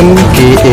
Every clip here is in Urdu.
MKA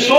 100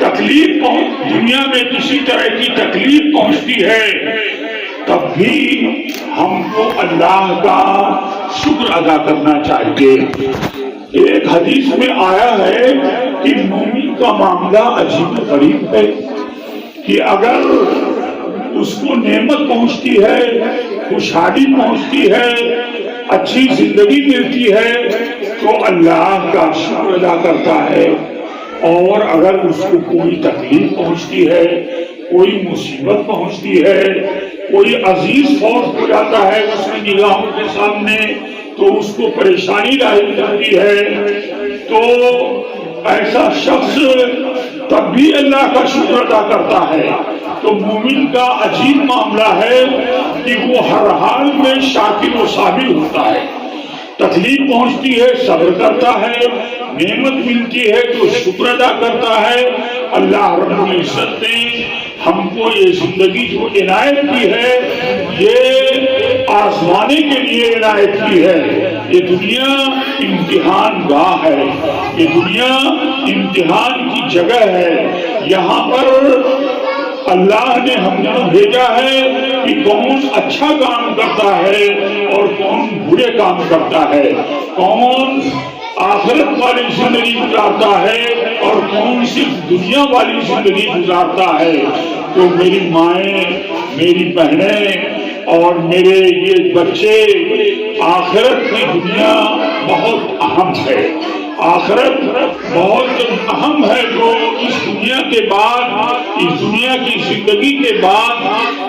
تکلیف دنیا میں کسی طرح کی تکلیف پہنچتی ہے تب بھی ہم کو اللہ کا شکر ادا کرنا چاہیے. ایک حدیث میں آیا ہے کہ مومن کا معاملہ عجیب و غریب ہے کہ اگر اس کو نعمت پہنچتی ہے، خوشحالی پہنچتی ہے، اچھی زندگی ملتی ہے تو اللہ کا شکر ادا کرتا ہے، اور اگر اس کو کوئی تکلیف پہنچتی ہے، کوئی مصیبت پہنچتی ہے، کوئی عزیز فوت ہو جاتا ہے اس کی نگاہوں کے سامنے تو اس کو پریشانی لاحق ہوتی ہے، تو ایسا شخص تب بھی اللہ کا شکر ادا کرتا ہے. تو مومن کا عجیب معاملہ ہے کہ وہ ہر حال میں شاکر و صابر ہوتا ہے. تکلیف پہنچتی ہے صبر کرتا ہے، نعمت ملتی ہے تو شکر ادا کرتا ہے. اللہ رب العزت نے ہم کو یہ زندگی جو عنایت کی ہے یہ آزمانے کے لیے عنایت کی ہے. یہ دنیا امتحان گاہ ہے، یہ دنیا امتحان کی جگہ ہے. یہاں پر اللہ نے ہم کو بھیجا ہے کہ کون اچھا کام کرتا ہے اور کون برے کام کرتا ہے، کون آخرت والی زندگی گزارتا ہے اور کون صرف دنیا والی زندگی گزارتا ہے. تو میری مائیں، میری بہنیں اور میرے یہ بچے، آخرت کی دنیا بہت اہم ہے. آخرت بہت اہم ہے. جو اس دنیا کے بعد، اس دنیا کی زندگی کے بعد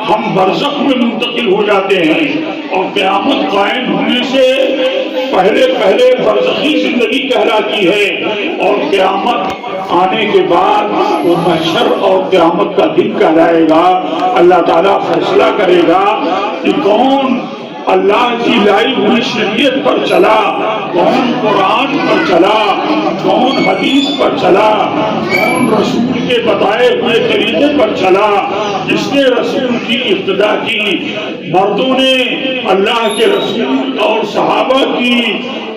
ہم برزخ میں منتقل ہو جاتے ہیں اور قیامت قائم ہونے سے پہلے برزخی زندگی کہلاتی ہے، اور قیامت آنے کے بعد وہ محشر اور قیامت کا دن کہلائے گا. اللہ تعالیٰ فیصلہ کرے گا کہ کون اللہ کی لائی ہوئی شریعت پر چلا، کون قرآن پر چلا، کون حدیث پر چلا، کون رسول کے بتائے ہوئے طریقے پر چلا. جس نے رسول کی ابتدا کی، مردوں نے اللہ کے رسول اور صحابہ کی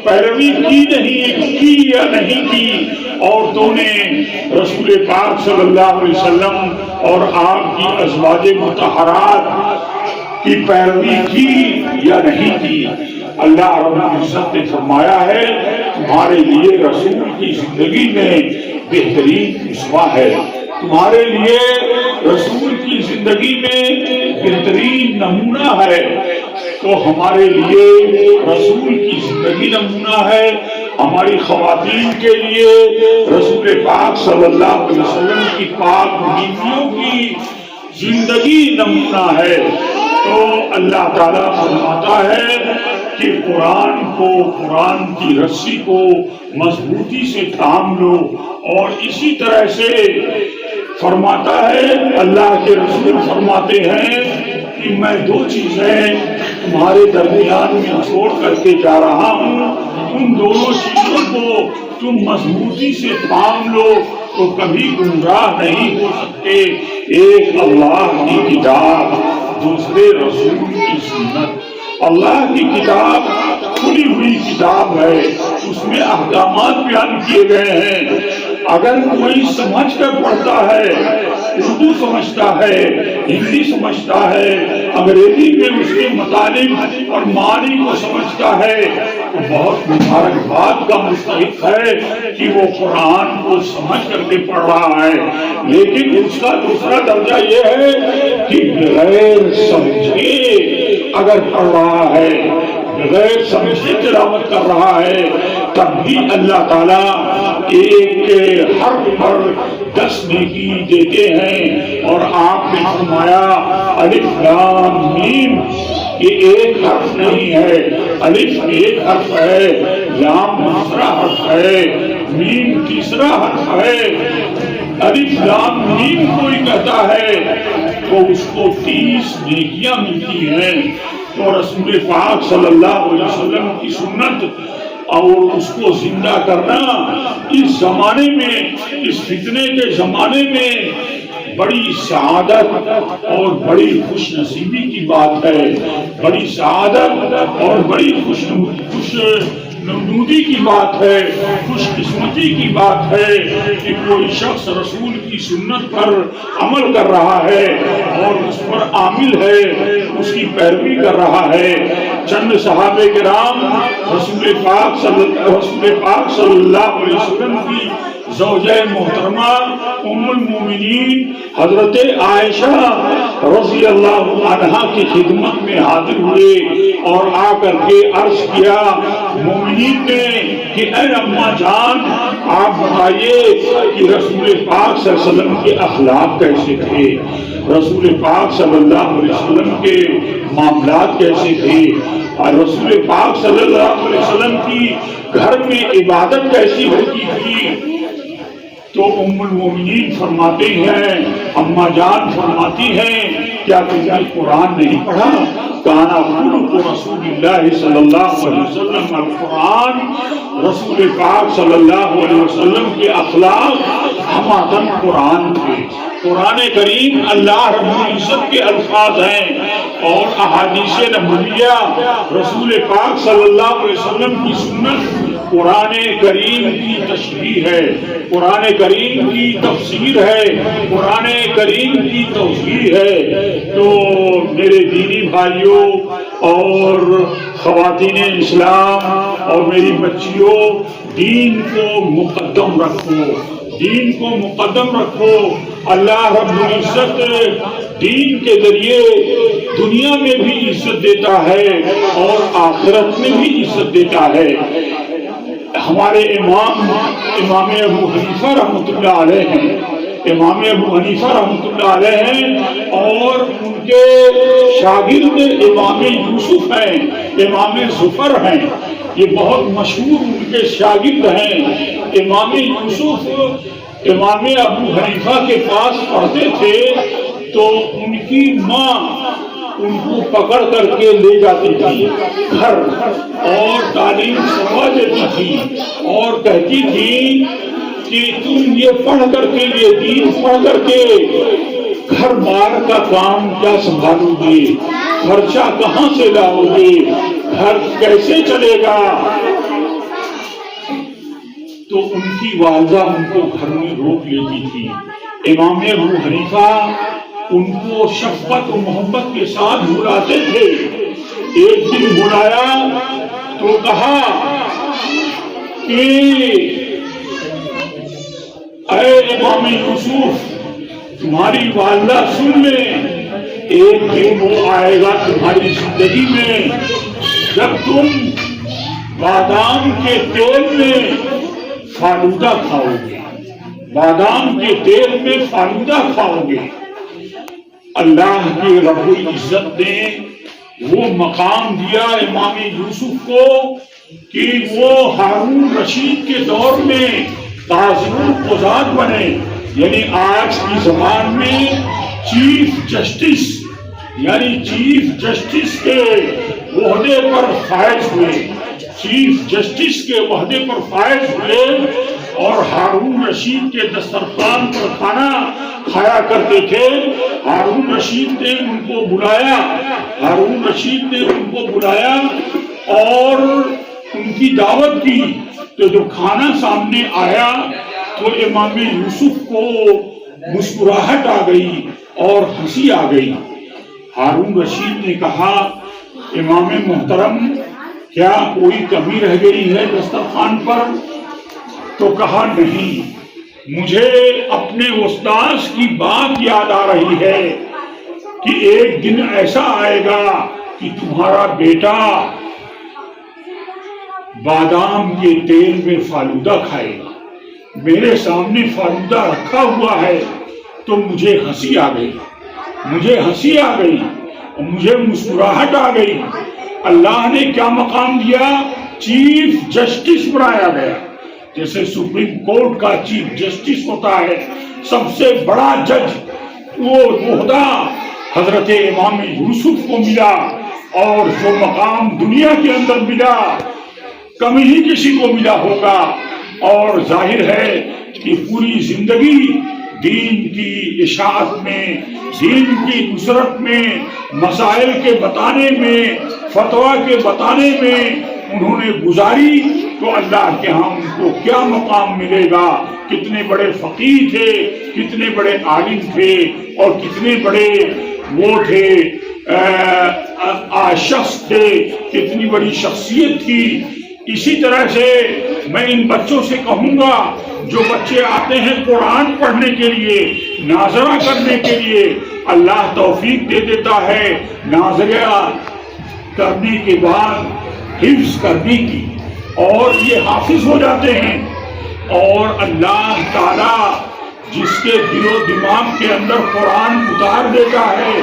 پیروی کی یا نہیں کی، عورتوں نے رسول پاک صلی اللہ علیہ وسلم اور آپ کی ازواج مطہرات کی پیروی کی یا نہیں کی. اللہ رب العزت نے فرمایا ہے تمہارے لیے رسول کی زندگی میں بہترین اسوا ہے، تمہارے لیے رسول کی زندگی میں بہترین نمونہ ہے. تو ہمارے لیے رسول کی زندگی نمونہ ہے، ہماری خواتین کے لیے رسول پاک صلی اللہ علیہ وسلم کی پاک بیویوں کی زندگی نمونہ ہے. تو اللہ تعالیٰ فرماتا ہے کہ قرآن کی رسی کو مضبوطی سے تھام لو، اور اسی طرح سے فرماتا ہے اللہ کے رسول فرماتے ہیں کہ میں دو چیزیں تمہارے درمیان میں چھوڑ کر کے جا رہا ہوں، ان دونوں چیزوں کو تم مضبوطی سے تھام لو تو کبھی گمراہ نہیں ہو سکتے. ایک اللہ کی کتاب، دوسرے رسول کی سنت. اللہ کی کتاب کھلی ہوئی کتاب ہے، اس میں احکامات بیان کیے گئے ہیں. اگر کوئی سمجھ کر پڑھتا ہے، اردو سمجھتا ہے، ہندی سمجھتا ہے، انگریزی میں اس کے مطالب اور معنی کو سمجھتا ہے تو بہت مبارکباد کا مستحق ہے کہ وہ قرآن کو سمجھ کر کے پڑھ رہا ہے. لیکن اس کا دوسرا درجہ یہ ہے کہ بغیر سمجھے اگر پڑھ رہا ہے، بغیر سمجھے تلاوت کر رہا ہے، تب بھی اللہ تعالیٰ ایک حرف پر 10 نیکی دیتے ہیں. اور آپ نے فرمایا الف لام میم، یہ ایک حرف نہیں ہے. الف ایک حرف ہے، لام دوسرا حرف ہے، میم تیسرا حرف ہے. الف لام میم کوئی کہتا ہے تو اس کو 30 نیکیاں ملتی ہیں. تو رسول پاک صلی اللہ علیہ وسلم کی سنت اور اس کو زندہ کرنا اس زمانے میں، اس فتنے کے زمانے میں بڑی سعادت اور بڑی خوش نصیبی کی بات ہے. بڑی سعادت اور بڑی خوش نمودی کی بات ہے، خوش قسمتی کی بات ہے کہ کوئی شخص رسول کی سنت پر عمل کر رہا ہے اور اس پر عامل ہے، اس کی پیروی کر رہا ہے۔ چند صحابہ کرام رسول پاک صلی اللہ علیہ وسلم کی زوجہ محترمہ ام المومنین حضرت عائشہ رضی اللہ عنہا کی خدمت میں حاضر ہوئے اور آ کر کے عرض کیا مومنین نے کہ اے اماں جان، آپ بتائیے کہ رسول پاک صلی اللہ علیہ وسلم کے اخلاق کیسے تھے، رسول پاک صلی اللہ علیہ وسلم کے معاملات کیسے تھے، اور رسول پاک صلی اللہ علیہ وسلم کی گھر میں عبادت کیسی ہوتی تھی۔ تو ام المومنین فرماتے ہیں، اماں جان فرماتی ہیں، کیا تم نے قرآن نہیں پڑھا؟ کانا خلق رسول اللہ صلی اللہ علیہ وسلم القرآن، رسول پاک صلی اللہ علیہ وسلم کے اخلاق ہماتن قرآن تھے۔ قرآن کریم اللہ رب العزت کے الفاظ ہیں اور احادیث نبویہ رسول پاک صلی اللہ علیہ وسلم کی سنت قرآن کریم کی تشریح ہے، قرآن کریم کی تفسیر ہے، قرآن کریم کی توضیح ہے۔ تو میرے دینی بھائیوں اور خواتین اسلام اور میری بچیوں، دین کو مقدم رکھو، دین کو مقدم رکھو۔ اللہ رب العزت دین کے ذریعے دنیا میں بھی عزت دیتا ہے اور آخرت میں بھی عزت دیتا ہے۔ ہمارے امام ابو حنیفہ رحمۃ اللہ علیہ ہیں، امام ابو حنیفہ رحمۃ اللہ علیہ ہیں، اور ان کے شاگرد امام یوسف ہیں، امام ظفر ہیں، یہ بہت مشہور ان کے شاگرد ہیں۔ امام یوسف امام ابو حنیفہ کے پاس پڑھتے تھے تو ان کی ماں ان کو پکڑ کر کے لے جاتی تھی گھر اور تعلیم سکھا دیتی تھی اور کہتی تھی کہ تم یہ پڑھ کر کے، یہ دین پڑھ کر کے گھر بار کا کام کیا سنبھالو گے، خرچہ کہاں سے لاؤ گے، گھر کیسے چلے گا؟ تو ان کی والدہ ان کو گھر میں روک لیتی تھی۔ امام ابو حنیفہ ان کو شفقت و محبت کے ساتھ بلاتے تھے۔ ایک دن بلایا تو کہا کہ اے امام یوسف، تمہاری والدہ سن لیں، ایک دن وہ آئے گا تمہاری زندگی میں جب تم بادام کے تیل میں فالودہ کھاؤ گے، بادام کے تیل میں فالودہ کھاؤ گے۔ اللہ کے رب العزت نے وہ مقام دیا امام یوسف کو کہ وہ ہارون رشید کے دور میں قاضی القضات بنے، یعنی آج کی زبان میں چیف جسٹس، یعنی چیف جسٹس کے عہدے پر فائز ہوئے، چیف جسٹس کے عہدے پر فائز ہوئے اور ہارون رشید کے دسترخوان پر کھانا کھایا کرتے تھے۔ ہارون رشید نے ان کو بلایا، ہارون رشید نے ان کو بلایا اور ان کی دعوت کی، تو جب کھانا سامنے آیا تو امام یوسف کو مسکراہٹ آ گئی اور ہنسی آ گئی۔ ہارون رشید نے کہا امام محترم، کیا کوئی کمی رہ گئی ہے دسترخوان پر؟ تو کہا نہیں، مجھے اپنے استاذ کی بات یاد آ رہی ہے کہ ایک دن ایسا آئے گا کہ تمہارا بیٹا بادام کے تیل میں فالودہ کھائے گا۔ میرے سامنے فالودہ رکھا ہوا ہے تو مجھے ہنسی آ گئی، مجھے ہنسی آ گئی اور مجھے مسکراہٹ آ گئی۔ اللہ نے کیا مقام دیا؟ چیف جسٹس بنایا گیا۔ جیسے سپریم کورٹ کا چیف جسٹس ہوتا ہے، سب سے بڑا جج، وہ عہدہ حضرت امام یوسف کو ملا، اور جو مقام دنیا کے اندر ملا کم ہی کسی کو ملا ہوگا۔ اور ظاہر ہے کہ پوری زندگی دین کی اشاعت میں، دین کی نصرت میں، مسائل کے بتانے میں، فتویٰ کے بتانے میں انہوں نے گزاری تو اللہ کے ہاں ان کو کیا مقام ملے گا. کتنے بڑے فقیہ تھے, کتنے بڑے عالم تھے, اور کتنے بڑے وہ تھے شخص تھے, کتنی بڑی شخصیت تھی. اسی طرح سے میں ان بچوں سے کہوں گا, جو بچے آتے ہیں قرآن پڑھنے کے لیے, ناظرہ کرنے کے لیے, اللہ توفیق دے دیتا ہے ناظرہ کرنے کے بعد حفظ کرنے کی, اور یہ حافظ ہو جاتے ہیں. اور اللہ تعالیٰ جس کے دل و دماغ کے اندر قرآن اتار دیتا ہے,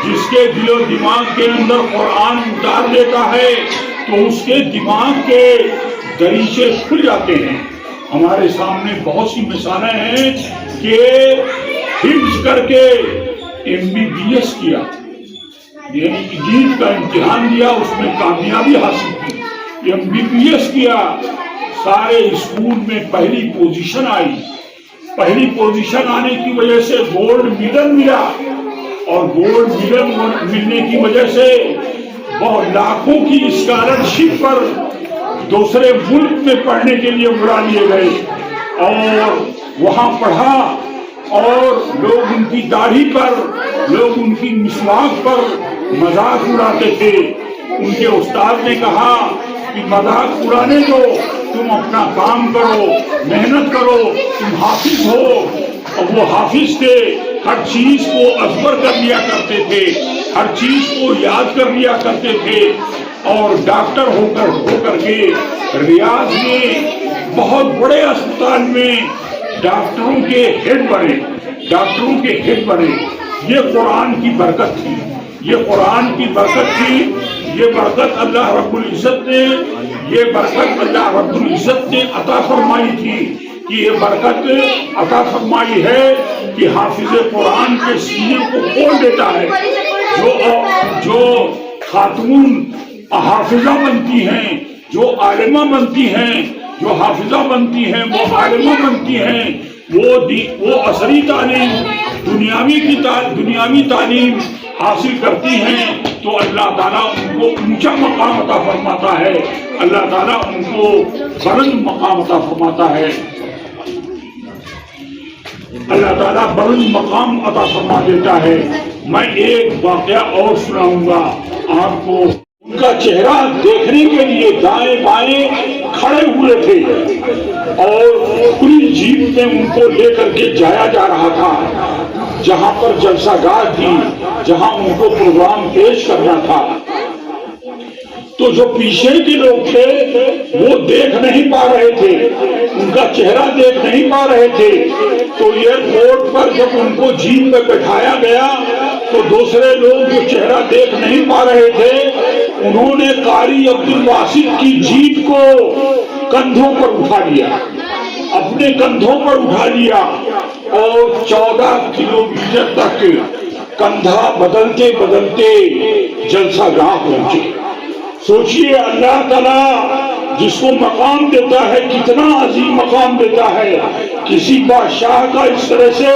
جس کے دل و دماغ کے اندر قرآن اتار دیتا ہے, تو اس کے دماغ کے دریچے کھل جاتے ہیں. ہمارے سامنے بہت سی مثالیں ہیں کہ حفظ کر کے MBBS کیا, یعنی نیٹ کا امتحان دیا, اس میں کامیابی حاصل کی, MBBS کیا, سارے اسکول میں پہلی پوزیشن آئی. پہلی پوزیشن آنے کی وجہ سے گولڈ میڈل ملا, اور گولڈ میڈل ملنے کی وجہ سے بہت لاکھوں کی اسکالرشپ پر دوسرے ملک میں پڑھنے کے لیے بلا لیے گئے, اور وہاں پڑھا, اور لوگ ان کی داڑھی پر, لوگ ان کی مسواک پر مذاق اڑاتے تھے. ان کے استاد نے کہا کہ مذاق اڑانے دو, تم اپنا کام کرو, محنت کرو, تم حافظ ہو. اور وہ حافظ تھے, ہر چیز کو ازبر کر لیا کرتے تھے, ہر چیز کو یاد کر لیا کرتے تھے, اور ڈاکٹر ہو کر کے ریاض میں بہت بڑے اسپتال میں ڈاکٹروں کے ہیڈ بنے. یہ قرآن کی برکت تھی, یہ قرآن کی برکت تھی. یہ برکت اللہ رب العزت نے عطا فرمائی تھی, کہ یہ برکت عطا فرمائی ہے کہ حافظ قرآن کے سینے کو کھول دیتا ہے. جو خاتون حافظہ بنتی ہیں, جو عالمہ بنتی ہیں, جو حافظہ بنتی ہیں, وہ عالمہ بنتی ہیں, وہ عصری تعلیم, دنیاوی تعلیم حاصل کرتی ہیں, تو اللہ تعالیٰ ان کو اونچا مقام عطا فرماتا ہے, اللہ تعالیٰ ان کو بلند مقام عطا فرماتا ہے, اللہ تعالیٰ بلند مقام عطا فرما دیتا ہے. میں ایک واقعہ اور سناؤں گا آپ کو. ان کا چہرہ دیکھنے کے لیے دائیں بائیں کھڑے ہوئے تھے, اور پوری جیپ میں ان کو لے کر کے جایا جا رہا تھا, جہاں پر جلسہ گاہ تھی, جہاں ان کو پروگرام پیش کرنا تھا. تو جو پیچھے کے لوگ تھے وہ دیکھ نہیں پا رہے تھے, ان کا چہرہ دیکھ نہیں پا رہے تھے. تو ایئرپورٹ پر جب ان کو جیپ پہ بٹھایا گیا, تو دوسرے لوگ جو چہرہ دیکھ نہیں پا رہے تھے, انہوں نے قاری عبدالباسط کی جیپ کو کندھوں پر اٹھا لیا, اپنے کندھوں پر اٹھا لیا, اور 14 کلومیٹر تک کندھا بدلتے بدلتے جلسہ گاہ پہنچے. سوچئے اللہ تعالیٰ جس کو مقام دیتا ہے کتنا عظیم مقام دیتا ہے. کسی بادشاہ کا اس طرح سے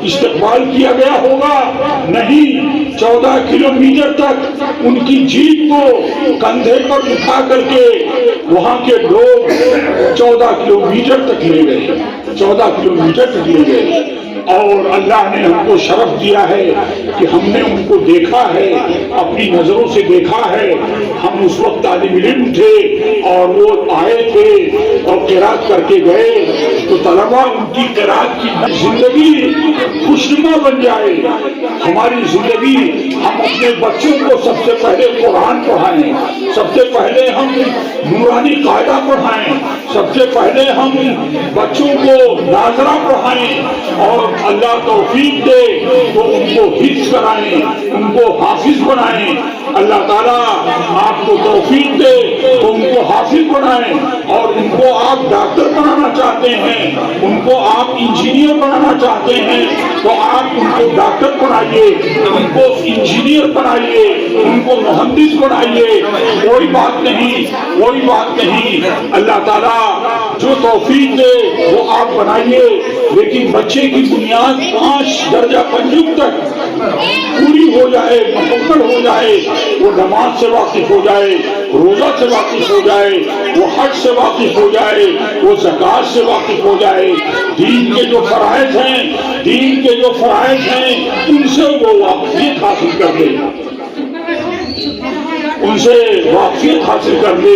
استقبال کیا گیا ہوگا نہیں. 14 کلومیٹر تک ان کی جیپ کو کندھے پر اٹھا کر کے وہاں کے لوگ 14 کلومیٹر تک لے گئے, 14 کلومیٹر تک لے گئے. اور اللہ نے ہم کو شرف دیا ہے کہ ہم نے ان کو دیکھا ہے, اپنی نظروں سے دیکھا ہے. ہم اس وقت طالب علم تھے اور وہ آئے تھے اور قرات کر کے گئے, تو طلبا ان کی قرات کی زندگی خوشنما بن جائے. ہماری زندگی, ہم اپنے بچوں کو سب سے پہلے قرآن پڑھائیں, سب سے پہلے ہم نورانی قاعدہ پڑھائیں, سب سے پہلے ہم بچوں کو ناظرہ پڑھائیں, اور اللہ توفیق دے تو ان کو حفظ کرائیں, ان کو حافظ بنائیں. اللہ تعالیٰ آپ کو توفیق دے تو ان کو حافظ بنائیں, اور ان کو آپ ڈاکٹر بنانا چاہتے ہیں, ان کو آپ انجینئر بنانا چاہتے ہیں, تو آپ ان کو ڈاکٹر بنائیے, ان کو انجینئر بنائیے, ان کو مہندس بنائیے. کوئی بات نہیں, کوئی بات نہیں. اللہ تعالیٰ جو توفیق دے وہ آپ بنائیے, لیکن بچے کی بنیاد 5 درجہ پنجم تک پوری ہو جائے, مکمل ہو جائے, وہ نماز سے واقف ہو جائے, روزہ سے واقف ہو جائے، وہ حج سے واقف ہو جائے، وہ زکوٰۃ سے واقف ہو جائے، دین کے جو فرائض ہیں، دین کے جو فرائض ہیں ان سے وہ واقفیت حاصل کر لے، ان سے واقفیت حاصل کر لے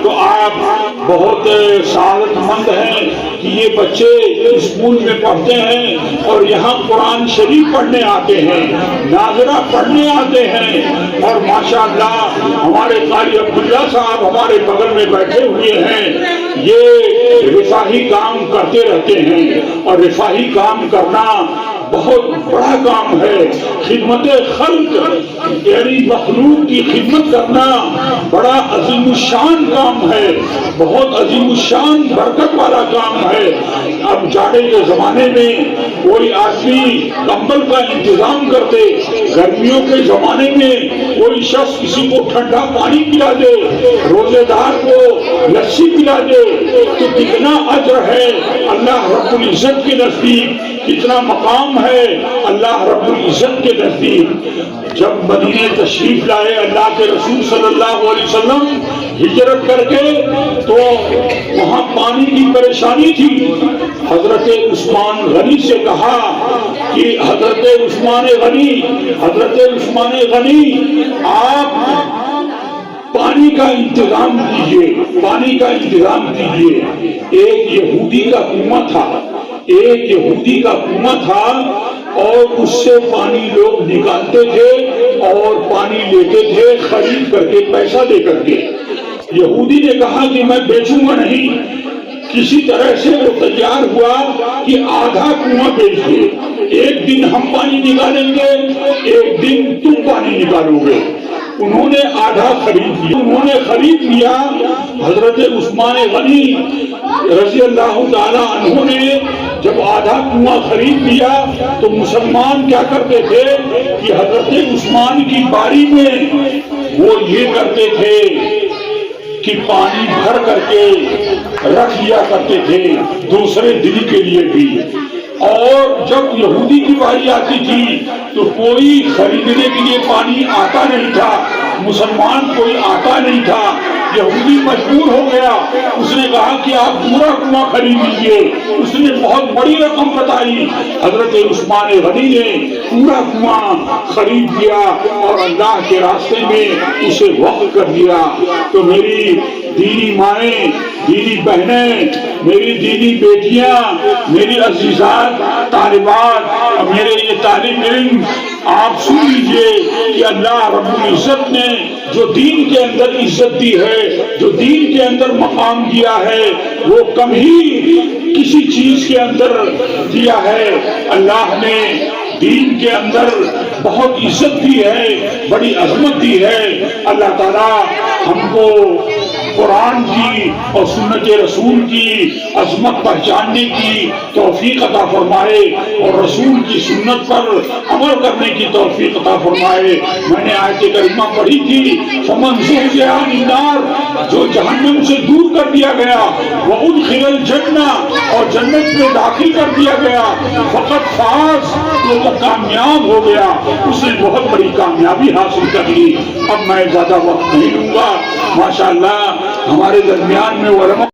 تو آپ بہت سعادت مند ہیں کہ یہ بچے اسکول میں پڑھتے ہیں اور یہاں قرآن شریف پڑھنے آتے ہیں، ناظرہ پڑھنے آتے ہیں، اور ماشاءاللہ ہمارے قاری عبداللہ صاحب ہمارے بغل میں بیٹھے ہوئے ہیں، یہ رفاہی کام کرتے رہتے ہیں، اور رفاہی کام کرنا بہت بڑا کام ہے، خدمت خلق یعنی مخلوق کی خدمت کرنا بڑا عظیم الشان کام ہے، بہت عظیم الشان برکت والا کام ہے۔ اب جاڑے کے زمانے میں کوئی آدمی کمبل کا انتظام کرتے، گرمیوں کے زمانے میں کوئی شخص کسی کو ٹھنڈا پانی پلا دے، روزے دار کو لسی پلا دے تو کتنا اجر ہے اللہ رب العزت کے نزدیک، کتنا مقام ہے اللہ رب العزت کے نزدیک۔ جب مدینے تشریف لائے اللہ کے رسول صلی اللہ علیہ وسلم ہجرت کر کے تو وہاں پانی کی پریشانی تھی، حضرت عثمان غنی سے کہا کہ حضرت عثمان غنی آپ پانی کا انتظام کیجیے، پانی کا انتظام کیجیے۔ ایک یہودی کا کنواں تھا اور اس سے پانی لوگ نکالتے تھے اور پانی لیتے تھے خرید کر کے، پیسہ دے کر کے۔ یہودی نے کہا کہ میں بیچوں گا نہیں، کسی طرح سے وہ تیار ہوا کہ آدھا کنواں بیچ دے، ایک دن ہم پانی نکالیں گے، ایک دن تم پانی نکالو گے۔ انہوں نے آدھا خرید لیا، حضرت عثمان غنی رضی اللہ تعالی عنہ نے جب آدھا کنواں خرید لیا تو مسلمان کیا کرتے تھے کہ حضرت عثمان کی باری میں وہ یہ کرتے تھے کہ پانی بھر کر کے رکھ لیا کرتے تھے دوسرے دن کے لیے بھی، اور جب یہودی کی باری آتی تھی تو کوئی خریدنے کے لیے پانی آتا نہیں تھا، مسلمان کوئی آتا نہیں تھا، یہودی مجبور ہو گیا، اس نے کہا کہ آپ پورا کنواں خرید لیجیے، اس نے بہت بڑی رقم بتائی، حضرت عثمان غنی نے پورا کنواں خرید لیا اور اللہ کے راستے میں اسے وقف کر دیا۔ تو میری دینی مائیں، دینی بہنیں، میری دینی بیٹیاں، میری عزیزات طالبات، میرے یہ طالب علم، آپ سن لیجئے کہ اللہ رب العزت نے جو دین کے اندر عزت دی ہے، جو دین کے اندر مقام دیا ہے، وہ کم ہی کسی چیز کے اندر دیا ہے۔ اللہ نے دین کے اندر بہت عزت دی ہے، بڑی عظمت دی ہے۔ اللہ تعالیٰ ہم کو قرآن کی اور سنت رسول کی عظمت پہچاننے کی توفیق عطا فرمائے اور رسول کی سنت پر عمل کرنے کی توفیق عطا فرمائے۔ میں نے آیت کریمہ پڑھی تھی، فمن زحزح عن النار، جو جہنم سے دور کر دیا گیا، وادخل الجنہ، اور جنت میں داخل کر دیا گیا، فقط فاز، تو وہ کامیاب ہو گیا، اس نے بہت بڑی کامیابی حاصل کر لی۔ اب میں زیادہ وقت نہیں لوں گا، ماشاءاللہ ہمارے درمیان میں علماء